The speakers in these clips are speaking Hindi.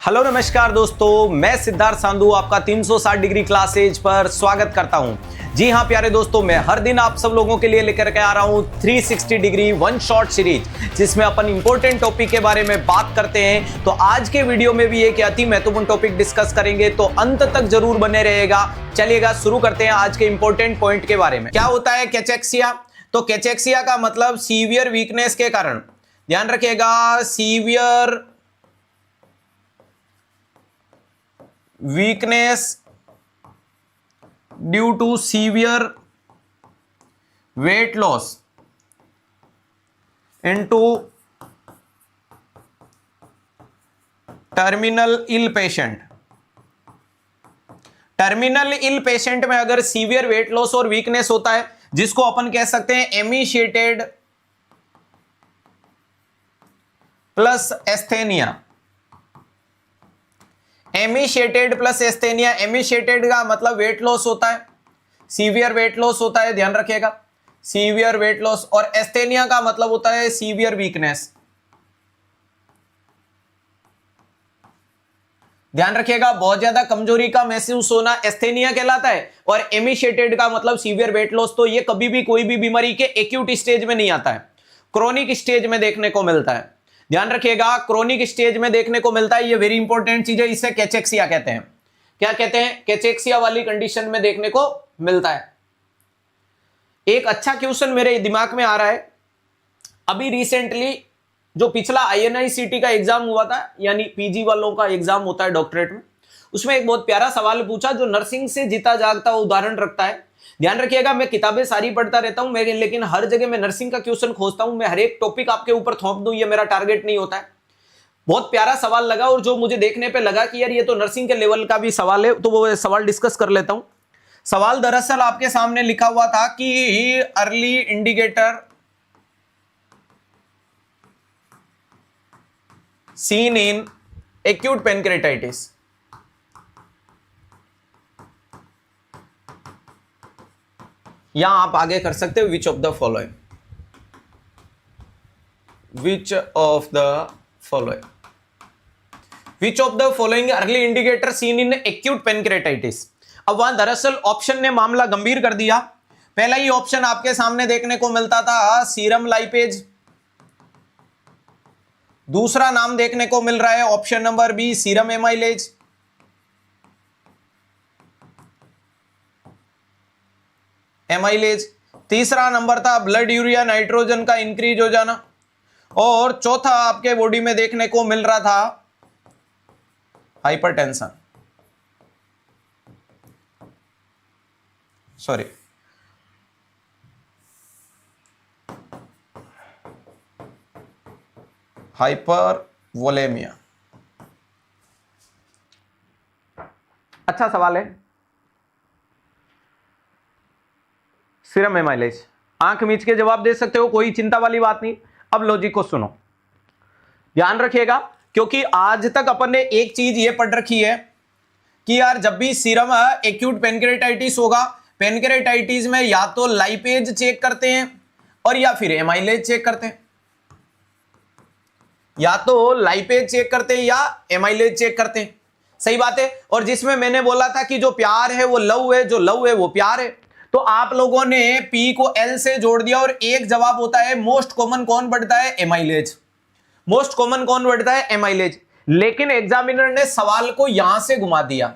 हेलो नमस्कार दोस्तों, मैं सिद्धार्थ सांधु आपका 360 डिग्री क्लासेज पर स्वागत करता हूं। जी हां प्यारे दोस्तों, मैं हर दिन आप सब लोगों के लिए लेकर के आ रहा हूं 360 डिग्री वन शॉट सीरीज, जिसमें अपन इंपॉर्टेंट टॉपिक के बारे में बात करते हैं। तो आज के वीडियो में भी एक अति महत्वपूर्ण टॉपिक डिस्कस करेंगे, तो अंत तक जरूर बने रहेगा। चलिएगा शुरू करते हैं आज के इंपॉर्टेंट पॉइंट के बारे में। क्या होता है कैचेक्सिया? तो कैचेक्सिया का मतलब सीवियर वीकनेस के कारण, ध्यान रखिएगा, severe weakness due to severe weight loss into terminal ill patient। Terminal ill patient में अगर सीवियर वेट लॉस और वीकनेस होता है, जिसको अपन कह सकते हैं emaciated plus asthenia. Emaciated plus asthenia, emaciated का मतलब वेट लॉस होता है, सीवियर वेट लॉस होता है, ध्यान रखिएगा, सीवियर वेट लॉस। और एस्थेनिया का मतलब होता है सीवियर वीकनेस, ध्यान रखिएगा, बहुत ज्यादा कमजोरी का महसूस होना एस्थेनिया कहलाता है। और एमिशिएटेड का मतलब सीवियर वेट लॉस। तो ये कभी भी कोई भी बीमारी के एक्यूट स्टेज में नहीं आता है, क्रोनिक स्टेज में देखने को मिलता है। ध्यान रखिएगा, क्रोनिक स्टेज में देखने को मिलता है, ये वेरी इंपॉर्टेंट चीज है। इसे कैचेक्सिया कहते हैं। क्या कहते हैं? कैचेक्सिया वाली कंडीशन में देखने को मिलता है। एक अच्छा क्वेश्चन मेरे दिमाग में आ रहा है, अभी रिसेंटली जो पिछला INICT का एग्जाम हुआ था, यानी पीजी वालों का एग्जाम होता है डॉक्टरेट में, उसमें एक बहुत प्यारा सवाल पूछा जो नर्सिंग से जीता जागता उदाहरण रखता है। ध्यान रखिएगा, मैं किताबें सारी पढ़ता रहता हूं, लेकिन हर जगह मैं नर्सिंग का क्वेश्चन खोजता हूं। मैं हर एक टॉपिक आपके ऊपर थोप दूं, ये मेरा टारगेट नहीं होता है। बहुत प्यारा सवाल लगा, और जो मुझे देखने पे लगा कि यार ये तो नर्सिंग के लेवल का भी सवाल है, तो वो सवाल डिस्कस कर लेता हूं। सवाल दरअसल आपके सामने लिखा हुआ था कि early indicator seen in acute pancreatitis. यहां आप आगे कर सकते हो, which of the following, which of the following, which of the following early indicator seen in acute pancreatitis. अब वहां दरअसल ऑप्शन ने मामला गंभीर कर दिया। पहला ही ऑप्शन आपके सामने देखने को मिलता था सीरम लाइपेज, दूसरा नाम देखने को मिल रहा है option number B serum amylase, amylase, तीसरा नंबर था ब्लड यूरिया नाइट्रोजन का इंक्रीज हो जाना, और चौथा आपके बॉडी में देखने को मिल रहा था हाइपरटेंशन, सॉरी हाइपरवोलेमिया। अच्छा सवाल है, सीरम एमाइलेज। आंख मीच के जवाब दे सकते हो, कोई चिंता वाली बात नहीं। अब लॉजिक को सुनो, ध्यान रखिएगा, क्योंकि आज तक अपन ने एक चीज ये पढ़ रखी है कि यार जब भी सीरम एक्यूट पेनक्रेटाइटिस होगा, पेनक्रेटाइटिस में या तो लाइपेज चेक करते हैं और या फिर एमाइलेज चेक करते हैं, या तो लाइपेज चेक करते हैं या एमाइलेज चेक करते हैं। सही बात है। और जिसमें मैंने बोला था कि जो प्यार है वो लव है, जो लव है वो प्यार है, तो आप लोगों ने P को L से जोड़ दिया, और एक जवाब होता है मोस्ट कॉमन कौन बढ़ता है? एमाइलेज। मोस्ट कॉमन कौन बढ़ता है? एमाइलेज। लेकिन एग्जामिनर ने सवाल को यहां से घुमा दिया,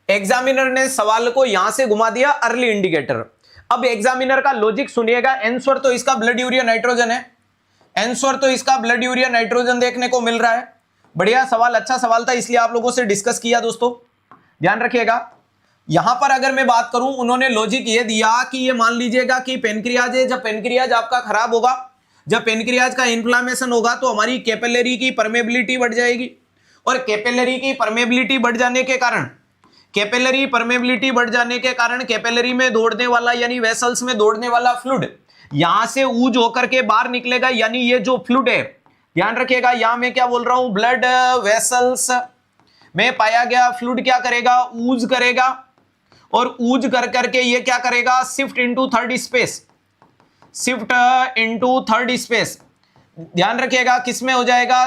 एग्जामिनर ने सवाल को यहां से घुमा दिया, अर्ली इंडिकेटर। अब एग्जामिनर का लॉजिक सुनिएगा, आंसर तो इसका ब्लड यूरिया नाइट्रोजन है, आंसर तो इसका ब्लड यूरिया नाइट्रोजन देखने को मिल रहा है। बढ़िया सवाल, अच्छा सवाल था, इसलिए आप लोगों से डिस्कस किया। दोस्तों ध्यान रखिएगा, यहां पर अगर मैं बात करूं, उन्होंने लॉजिक ये दिया कि ये मान लीजिएगा कि पेनक्रियाज है, जब पेनक्रियाज आपका खराब होगा, जब पेनक्रियाज का इन्फ्लामेशन होगा, तो हमारी कैपिलरी की परमेबिलिटी बढ़ जाएगी, और कैपिलरी की परमेबिलिटी बढ़ जाने के कारण, कैपिलरी परमेबिलिटी बढ़ जाने के कारण कैपिलरी में दौड़ने वाला, यानी वेसल्स में दौड़ने वाला फ्लूइड यहां से ऊज होकर के बाहर निकलेगा, यानी ये जो फ्लूइड है, ध्यान रखिएगा, यहां मैं क्या बोल रहा हूं, ब्लड वेसल्स में पाया गया फ्लूइड क्या करेगा? ऊज करेगा, और ऊज कर करके ये क्या करेगा? Shift into third space, shift into third space, ध्यान रखिएगा किसमें हो जाएगा,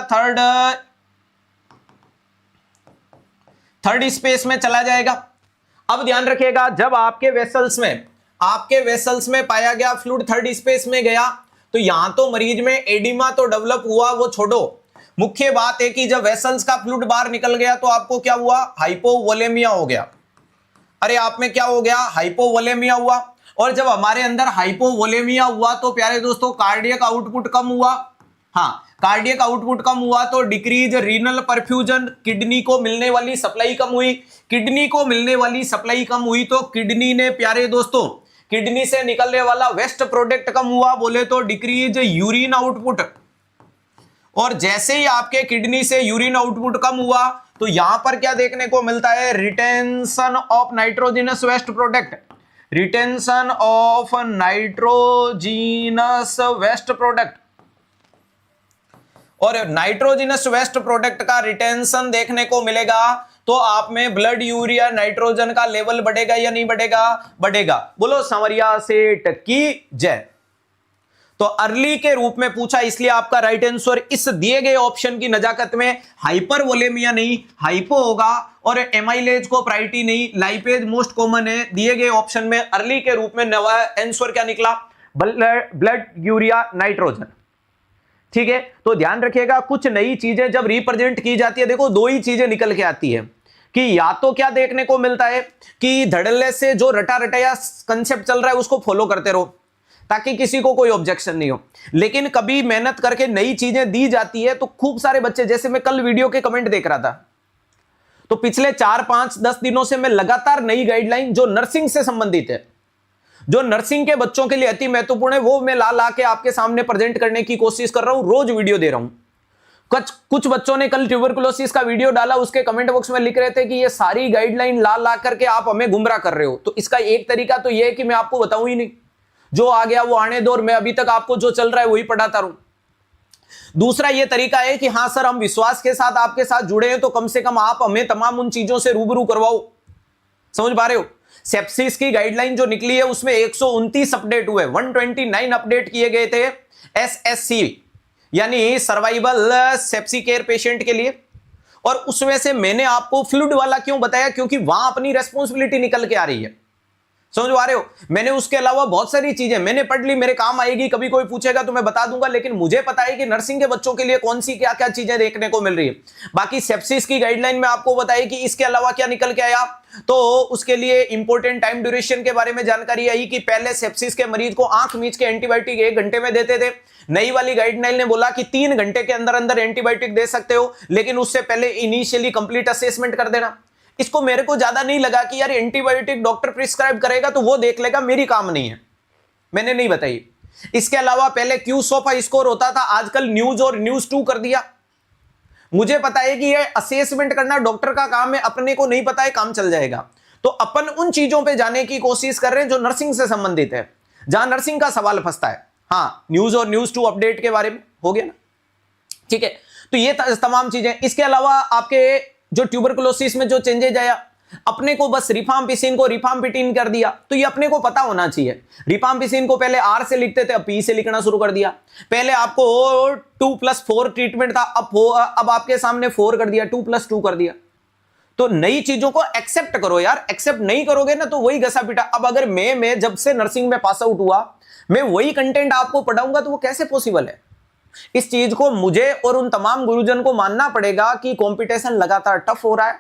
थर्ड स्पेस में चला जाएगा। अब ध्यान रखिएगा जब आपके वेसल्स में पाया गया फ्लूइड थर्ड स्पेस में गया, तो यहां तो मरीज में एडिमा तो डेवलप हुआ, वो छोड़ो, मुख्य बात है कि जब वेसल्स का फ्लूइड बाहर निकल गया तो आपको क्या हुआ, हाइपोवोलेमिया हो गया। अरे आप में क्या हो गया, हाइपोवोलेमिया हुआ। और जब हमारे अंदर हाइपोवोलेमिया हुआ तो प्यारे दोस्तों कार्डियक आउटपुट कम हुआ। हाँ, कार्डियक आउटपुट कम हुआ तो डिक्रीज रीनल परफ्यूजन, किडनी को मिलने वाली सप्लाई कम हुई। किडनी को मिलने वाली सप्लाई कम हुई तो किडनी ने प्यारे दोस्तों, किडनी से निकलने वाला वेस्ट प्रोडक्ट कम हुआ, बोले तो डिक्रीज यूरिन आउटपुट। और जैसे ही आपके किडनी से यूरिन आउटपुट कम हुआ तो यहां पर क्या देखने को मिलता है, retention of nitrogenous waste product, retention of nitrogenous waste product. और नाइट्रोजिनस वेस्ट प्रोडक्ट का रिटेंशन देखने को मिलेगा तो आप में ब्लड यूरिया नाइट्रोजन का लेवल बढ़ेगा या नहीं बढ़ेगा, बढ़ेगा। बोलो संवरिया सेठ की जय। तो अर्ली के रूप में पूछा, इसलिए आपका राइट आंसर इस दिए गए ऑप्शन की नजाकत में हाइपरवोलेमिया नहीं, हाइपो होगा। और एमाइलेज को प्रायोरिटी नहीं, लाइपेज मोस्ट कॉमन है। दिए गए ऑप्शन में अर्ली के रूप में नवा आंसर क्या निकला, ब्लड यूरिया नाइट्रोजन। ठीक है, तो ध्यान रखिएगा कुछ नई चीजें जब रिप्रेजेंट की जाती है, देखो दो ही चीजें निकल के आती है कि या तो क्या देखने को मिलता है कि धड़ल्ले से जो रटा रटाया कंसेप्ट चल रहा है उसको फॉलो करते रहो ताकि किसी को कोई ऑब्जेक्शन नहीं हो। लेकिन कभी मेहनत करके नई चीजें दी जाती है तो खूब सारे बच्चे, जैसे मैं कल वीडियो के कमेंट देख रहा था, तो पिछले 4-5-10 दिनों से मैं लगातार नई गाइडलाइन जो नर्सिंग से संबंधित है, जो नर्सिंग के बच्चों के लिए अति महत्वपूर्ण है, वो मैं ला के आपके सामने प्रेजेंट करने की कोशिश कर रहा हूं, रोज वीडियो दे रहा हूं। कुछ बच्चों ने कल ट्यूबरकुलोसिस का वीडियो डाला, उसके कमेंट बॉक्स में लिख रहे थे कि ये सारी गाइडलाइन ला करके आप हमें गुमराह कर रहे हो। तो इसका एक तरीका तो यह है कि मैं आपको बताऊं ही नहीं, जो आ गया वो आने दो और मैं अभी तक आपको जो चल रहा है वही पढ़ाता रहूं। दूसरा यह तरीका है कि हां सर हम विश्वास के साथ आपके साथ जुड़े हैं तो कम से कम आप हमें तमाम उन चीजों से रूबरू करवाओ। समझ पा रहे हो, सेप्सिस की गाइडलाइन जो निकली है उसमें 129 अपडेट हुए, 129 अपडेट किए गए थे एसएससी यानी सर्वाइवल सेप्सी केयर पेशेंट के लिए। और उसमें से मैंने आपको फ्लूइड वाला क्यों बताया, क्योंकि वहां अपनी रेस्पॉन्सिबिलिटी निकल के आ रही है। समझ पा रहे हो, मैंने उसके अलावा बहुत सारी चीजें मैंने पढ़ ली, मेरे काम आएगी, कभी कोई पूछेगा तो मैं बता दूंगा। लेकिन मुझे पता है कि नर्सिंग के बच्चों के लिए कौन सी क्या क्या चीजें देखने को मिल रही है। बाकी सेप्सिस की गाइडलाइन में आपको बताई कि इसके अलावा क्या निकल के आया, तो उसके लिए इंपॉर्टेंट टाइम ड्यूरेशन के बारे में जानकारी आई कि पहले सेप्सिस के मरीज को आंख मीच के एंटीबायोटिक 1 घंटे में देते थे। नई वाली गाइडलाइन ने बोला कि 3 घंटे के अंदर अंदर एंटीबायोटिक दे सकते हो, लेकिन उससे पहले इनिशियली कंप्लीट असेसमेंट कर देना। इसको मेरे को ज्यादा नहीं लगा कि यार एंटीबायोटिक डॉक्टर प्रिस्क्राइब करेगा तो वो देख लेगा, मेरी काम नहीं है, मैंने नहीं बताई। इसके अलावा पहले क्यू सोफा स्कोर होता था, आजकल न्यूज और न्यूज 2 कर दिया। मुझे पता है कि ये असेसमेंट करना डॉक्टर का काम है, अपने को नहीं पता है, काम चल जाएगा। तो अपन उन चीजों पे जाने की कोशिश कर रहे हैं जो नर्सिंग से संबंधित है, जहां नर्सिंग का सवाल फंसता है। हाँ, न्यूज और न्यूज 2 अपडेट के बारे में हो गया ना, ठीक है। तो ये तमाम चीजें। इसके अलावा आपके जो ट्यूबरकुलोसिस में जो चेंजेज आया, अपने को बस रिफाम्पिसिन को रिफाम्पिटिन कर दिया, तो ये अपने को पता होना चाहिए। रिफाम्पिसिन को पहले आर से लिखते थे, अब पी से लिखना शुरू कर दिया। पहले आपको 2+4 ट्रीटमेंट था, अब आपके सामने 4 कर दिया, 2+2 कर दिया। तो नई चीजों को एक्सेप्ट करो यार, एक्सेप्ट नहीं करोगे ना तो वही घसा पिटा। अब अगर मैं जब से नर्सिंग में पास आउट हुआ मैं वही कंटेंट आपको पढ़ाऊंगा तो वो कैसे पॉसिबल है। इस चीज को मुझे और उन तमाम गुरुजन को मानना पड़ेगा कि कंपटीशन लगातार टफ हो रहा है।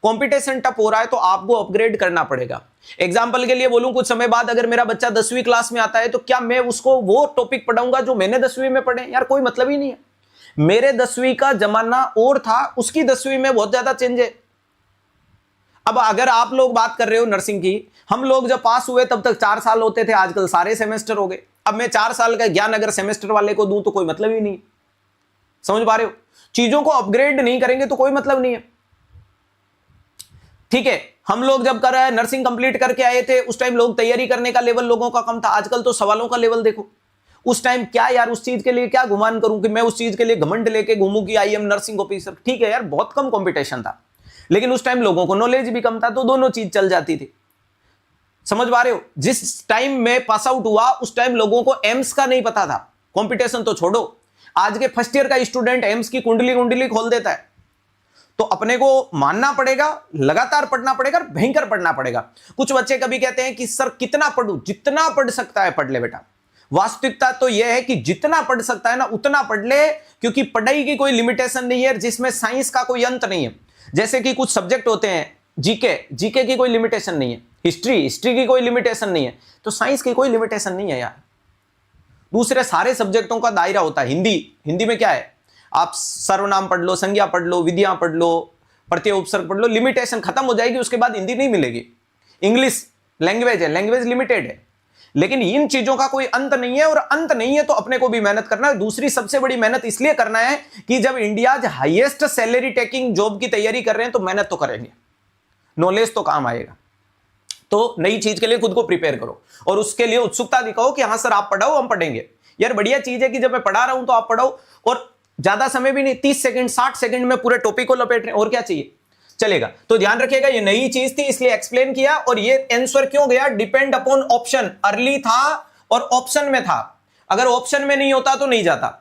कंपटीशन टफ हो रहा है तो आपको अपग्रेड करना पड़ेगा। एग्जांपल के लिए बोलूं, कुछ समय बाद अगर मेरा बच्चा 10वीं क्लास में आता है तो क्या मैं उसको वो टॉपिक पढ़ाऊंगा जो मैंने 10वीं में पढ़े? यार कोई मतलब ही नहीं है। मेरे 10वीं का जमाना और था, उसकी 10वीं में बहुत ज्यादा चेंज है। अब अगर आप लोग बात कर रहे हो नर्सिंग की, हम लोग जब पास हुए तब तक 4 साल होते थे, आजकल सारे सेमेस्टर हो गए। अब मैं 4 साल का ज्ञान अगर सेमेस्टर वाले को दूं तो कोई मतलब ही नहीं। समझ पा रहे हो, चीजों को अपग्रेड नहीं करेंगे तो कोई मतलब नहीं है। ठीक है, हम लोग जब कर रहे हैं नर्सिंग कंप्लीट करके आए थे उस टाइम लोग तैयारी करने का लेवल लोगों का कम था, आजकल तो सवालों का लेवल देखो। उस टाइम क्या यार, उस चीज के लिए क्या गुमान करूं कि मैं उस चीज के लिए घमंड लेके घूमूं कि आई एम नर्सिंग ऑफिसर। ठीक है यार, बहुत कम कंपटीशन था, लेकिन उस टाइम लोगों को नॉलेज भी कम था, तो दोनों चीज चल जाती थी। समझ पा रहे हो, जिस टाइम में पास आउट हुआ उस टाइम लोगों को एम्स का नहीं पता था। कंपटीशन तो छोड़ो, आज के फर्स्ट ईयर का स्टूडेंट एम्स की कुंडली कुंडली खोल देता है। तो अपने को मानना पड़ेगा, लगातार पढ़ना पड़ेगा, भयंकर पढ़ना पड़ेगा। कुछ बच्चे कभी कहते हैं कि सर कितना पढ़ूं, जितना पढ़ सकता है पढ़ ले बेटा। वास्तविकता तो यह है कि जितना पढ़ सकता है ना उतना पढ़ ले, क्योंकि पढ़ाई की कोई लिमिटेशन नहीं है, जिसमें साइंस का कोई अंत नहीं है। जैसे कि कुछ सब्जेक्ट होते हैं, जीके की कोई लिमिटेशन नहीं है, हिस्ट्री की कोई लिमिटेशन नहीं है, तो साइंस की कोई लिमिटेशन नहीं है यार। दूसरे सारे सब्जेक्टों का दायरा होता है। हिंदी में क्या है, आप सर्वनाम पढ़ लो, संज्ञा पढ़ लो, विधियां पढ़ लो, प्रत्यय उपसर्ग पढ़ लो, लिमिटेशन खत्म हो जाएगी, उसके बाद हिंदी नहीं मिलेगी। इंग्लिश लैंग्वेज है, लैंग्वेज लिमिटेड है, लेकिन इन चीजों का कोई अंत नहीं है। और अंत नहीं है तो अपने को भी मेहनत करना है। दूसरी सबसे बड़ी मेहनत इसलिए करना है कि जब India highest salary taking job की तैयारी कर रहे हैं तो मेहनत तो करेंगे, नॉलेज तो काम आएगा। तो नई चीज के लिए खुद को प्रिपेयर करो और उसके लिए उत्सुकता दिखाओ कि हाँ सर आप पढ़ाओ, हम पढ़ेंगे। यार बढ़िया चीज है कि जब मैं पढ़ा रहा हूं तो आप पढ़ाओ, और ज्यादा समय भी नहीं, 30 सेकंड 60 सेकंड में पूरे टॉपिक को लपेट रहे हैं, और क्या चाहिए, चलेगा। तो ध्यान रखिएगा, ये नई चीज थी इसलिए एक्सप्लेन किया। और ये आंसर क्यों गया, डिपेंड अपॉन ऑप्शन। अर्ली था और ऑप्शन में था, अगर ऑप्शन में नहीं होता तो नहीं जाता।